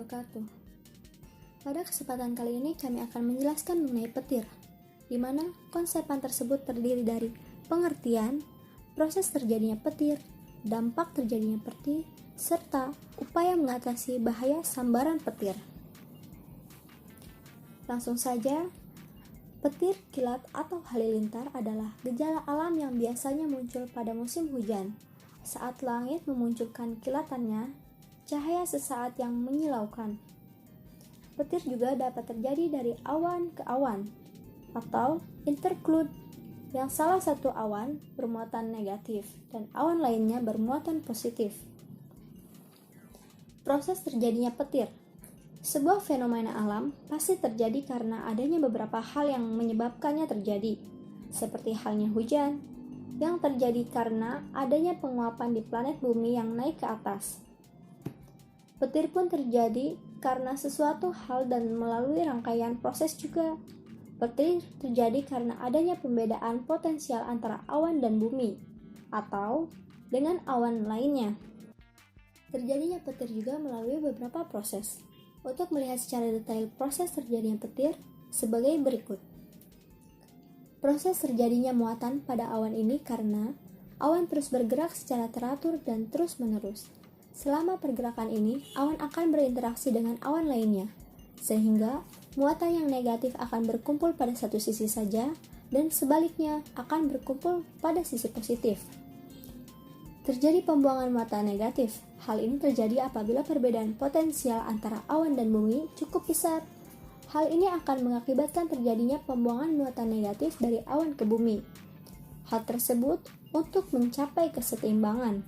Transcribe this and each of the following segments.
wabarakatuh. Pada kesempatan kali ini kami akan menjelaskan mengenai petir, di mana konsepan tersebut terdiri dari pengertian, proses terjadinya petir, dampak terjadinya petir, serta upaya mengatasi bahaya sambaran petir. Langsung saja, petir, kilat, atau halilintar adalah gejala alam yang biasanya muncul pada musim hujan. Saat langit memunculkan kilatannya, cahaya sesaat yang menyilaukan. Petir juga dapat terjadi dari awan ke awan, atau interclude, yang salah satu awan bermuatan negatif dan awan lainnya bermuatan positif. Proses terjadinya petir. Sebuah fenomena alam pasti terjadi karena adanya beberapa hal yang menyebabkannya terjadi, seperti halnya hujan, yang terjadi karena adanya penguapan di planet bumi yang naik ke atas. Petir pun terjadi karena sesuatu hal dan melalui rangkaian proses juga. Petir terjadi karena adanya pembedaan potensial antara awan dan bumi, atau dengan awan lainnya. Terjadinya petir juga melalui beberapa proses. Untuk melihat secara detail proses terjadinya petir, sebagai berikut. Proses terjadinya muatan pada awan ini karena awan terus bergerak secara teratur dan terus-menerus. Selama pergerakan ini, awan akan berinteraksi dengan awan lainnya, sehingga muatan yang negatif akan berkumpul pada satu sisi saja, dan sebaliknya akan berkumpul pada sisi positif. Terjadi pembuangan muatan negatif. Hal ini terjadi apabila perbedaan potensial antara awan dan bumi cukup besar. Hal ini akan mengakibatkan terjadinya pembuangan muatan negatif dari awan ke bumi. Hal tersebut untuk mencapai keseimbangan.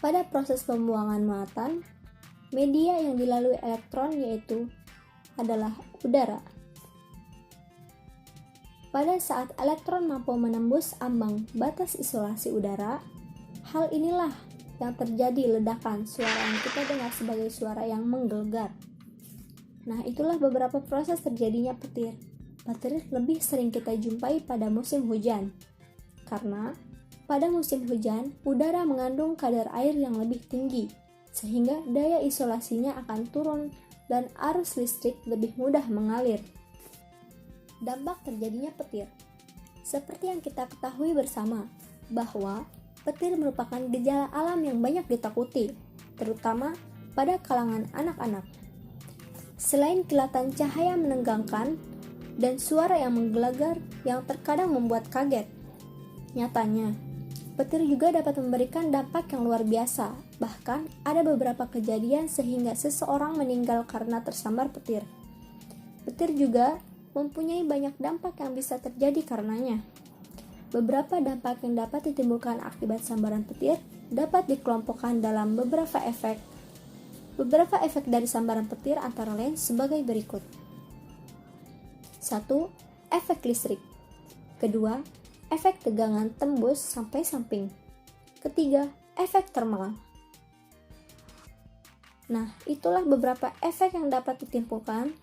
Pada proses pembuangan muatan, media yang dilalui elektron yaitu adalah udara. Pada saat elektron mampu menembus ambang batas isolasi udara, hal inilah yang terjadi ledakan suara yang kita dengar sebagai suara yang menggelegar. Nah, itulah beberapa proses terjadinya petir. Petir lebih sering kita jumpai pada musim hujan, karena pada musim hujan, udara mengandung kadar air yang lebih tinggi, sehingga daya isolasinya akan turun dan arus listrik lebih mudah mengalir. Dampak terjadinya petir. Seperti yang kita ketahui bersama, bahwa petir merupakan gejala alam yang banyak ditakuti, terutama pada kalangan anak-anak. Selain kilatan cahaya menegangkan dan suara yang menggelegar yang terkadang membuat kaget, nyatanya, petir juga dapat memberikan dampak yang luar biasa. Bahkan, ada beberapa kejadian sehingga seseorang meninggal karena tersambar petir. Petir juga mempunyai banyak dampak yang bisa terjadi karenanya. Beberapa dampak yang dapat ditimbulkan akibat sambaran petir dapat dikelompokkan dalam beberapa efek. Beberapa efek dari sambaran petir antara lain sebagai berikut. 1. Efek listrik. Kedua, efek tegangan tembus sampai samping. Ketiga, efek termal. Nah, itulah beberapa efek yang dapat ditimbulkan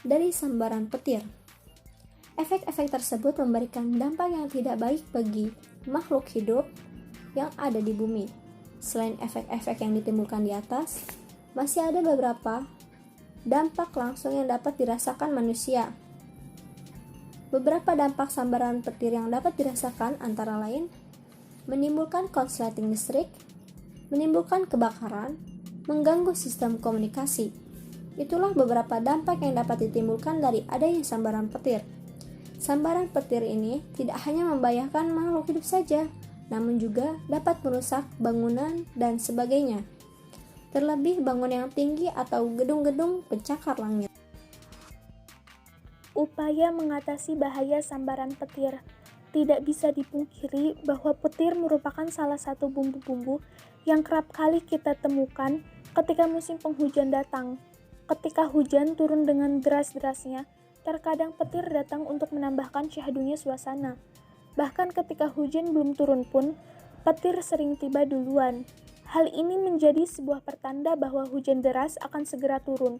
dari sambaran petir. Efek-efek tersebut memberikan dampak yang tidak baik bagi makhluk hidup yang ada di bumi. Selain efek-efek yang ditimbulkan di atas, masih ada beberapa dampak langsung yang dapat dirasakan manusia. Beberapa dampak sambaran petir yang dapat dirasakan antara lain menimbulkan konsleting listrik, menimbulkan kebakaran, mengganggu sistem komunikasi. Itulah beberapa dampak yang dapat ditimbulkan dari adanya sambaran petir. Sambaran petir ini tidak hanya membahayakan makhluk hidup saja, namun juga dapat merusak bangunan dan sebagainya. Terlebih bangunan yang tinggi atau gedung-gedung pencakar langit. Upaya mengatasi bahaya sambaran petir. Tidak bisa dipungkiri bahwa petir merupakan salah satu bumbu-bumbu yang kerap kali kita temukan ketika musim penghujan datang. Ketika hujan turun dengan deras-derasnya, terkadang petir datang untuk menambahkan syahdunya suasana. Bahkan ketika hujan belum turun pun, petir sering tiba duluan. Hal ini menjadi sebuah pertanda bahwa hujan deras akan segera turun.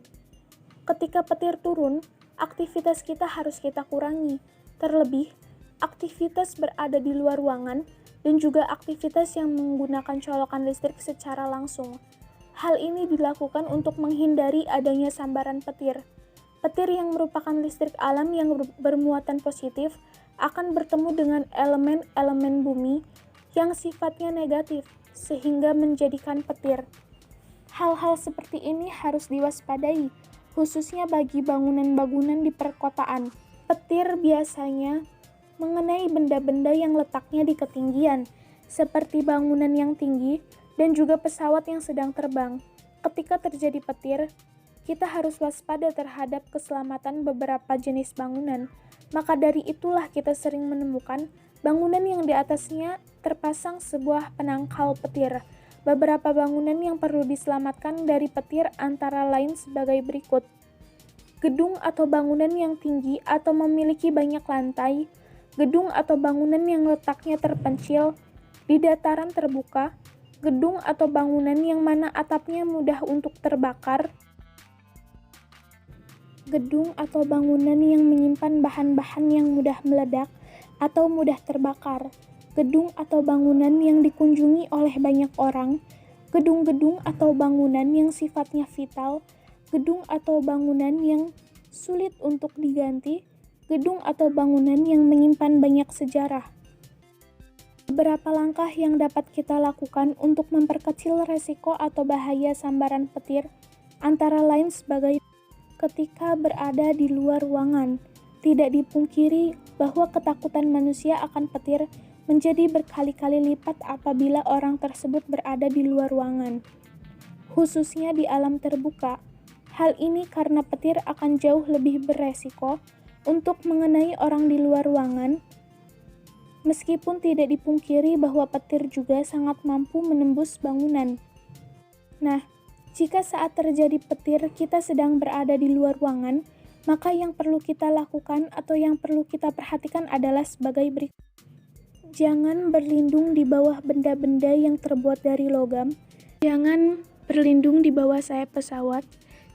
Ketika petir turun, aktivitas kita harus kita kurangi, terlebih aktivitas berada di luar ruangan dan juga aktivitas yang menggunakan colokan listrik secara langsung. Hal ini dilakukan untuk menghindari adanya sambaran petir. Petir yang merupakan listrik alam yang bermuatan positif akan bertemu dengan elemen-elemen bumi yang sifatnya negatif, sehingga menjadikan petir. Hal-hal seperti ini harus diwaspadai, khususnya bagi bangunan-bangunan di perkotaan. Petir biasanya mengenai benda-benda yang letaknya di ketinggian, seperti bangunan yang tinggi dan juga pesawat yang sedang terbang. Ketika terjadi petir, kita harus waspada terhadap keselamatan beberapa jenis bangunan. Maka dari itulah kita sering menemukan bangunan yang di atasnya terpasang sebuah penangkal petir. Beberapa bangunan yang perlu diselamatkan dari petir antara lain sebagai berikut. Gedung atau bangunan yang tinggi atau memiliki banyak lantai, gedung atau bangunan yang letaknya terpencil di dataran terbuka, gedung atau bangunan yang mana atapnya mudah untuk terbakar, gedung atau bangunan yang menyimpan bahan-bahan yang mudah meledak atau mudah terbakar, gedung atau bangunan yang dikunjungi oleh banyak orang, gedung-gedung atau bangunan yang sifatnya vital, gedung atau bangunan yang sulit untuk diganti, gedung atau bangunan yang menyimpan banyak sejarah. Beberapa langkah yang dapat kita lakukan untuk memperkecil resiko atau bahaya sambaran petir, antara lain sebagai ketika berada di luar ruangan. Tidak dipungkiri bahwa ketakutan manusia akan petir menjadi berkali-kali lipat apabila orang tersebut berada di luar ruangan, khususnya di alam terbuka. Hal ini karena petir akan jauh lebih beresiko untuk mengenai orang di luar ruangan. Meskipun tidak dipungkiri bahwa petir juga sangat mampu menembus bangunan. Nah, jika saat terjadi petir kita sedang berada di luar ruangan, maka yang perlu kita lakukan atau yang perlu kita perhatikan adalah sebagai berikut. Jangan berlindung di bawah benda-benda yang terbuat dari logam. Jangan berlindung di bawah sayap pesawat.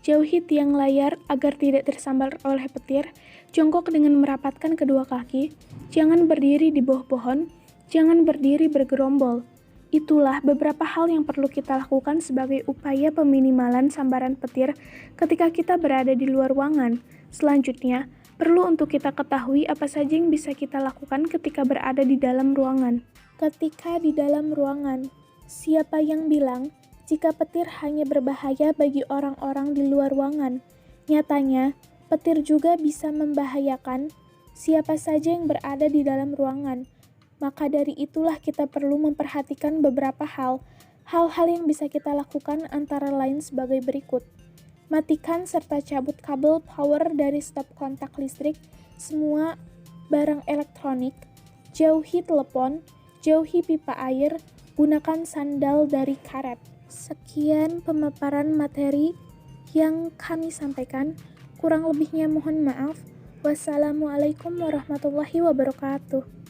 Jauhi tiang layar agar tidak tersambar oleh petir. Jongkok dengan merapatkan kedua kaki. Jangan berdiri di bawah pohon. Jangan berdiri bergerombol. Itulah beberapa hal yang perlu kita lakukan sebagai upaya peminimalan sambaran petir ketika kita berada di luar ruangan. Selanjutnya, perlu untuk kita ketahui apa saja yang bisa kita lakukan ketika berada di dalam ruangan. Ketika di dalam ruangan, siapa yang bilang jika petir hanya berbahaya bagi orang-orang di luar ruangan? Nyatanya, petir juga bisa membahayakan siapa saja yang berada di dalam ruangan. Maka dari itulah kita perlu memperhatikan beberapa hal. Hal-hal yang bisa kita lakukan antara lain sebagai berikut. Matikan serta cabut kabel power dari stop kontak listrik, semua barang elektronik. Jauhi telepon, jauhi pipa air, gunakan sandal dari karet. Sekian pemaparan materi yang kami sampaikan. Kurang lebihnya mohon maaf. Wassalamualaikum warahmatullahi wabarakatuh.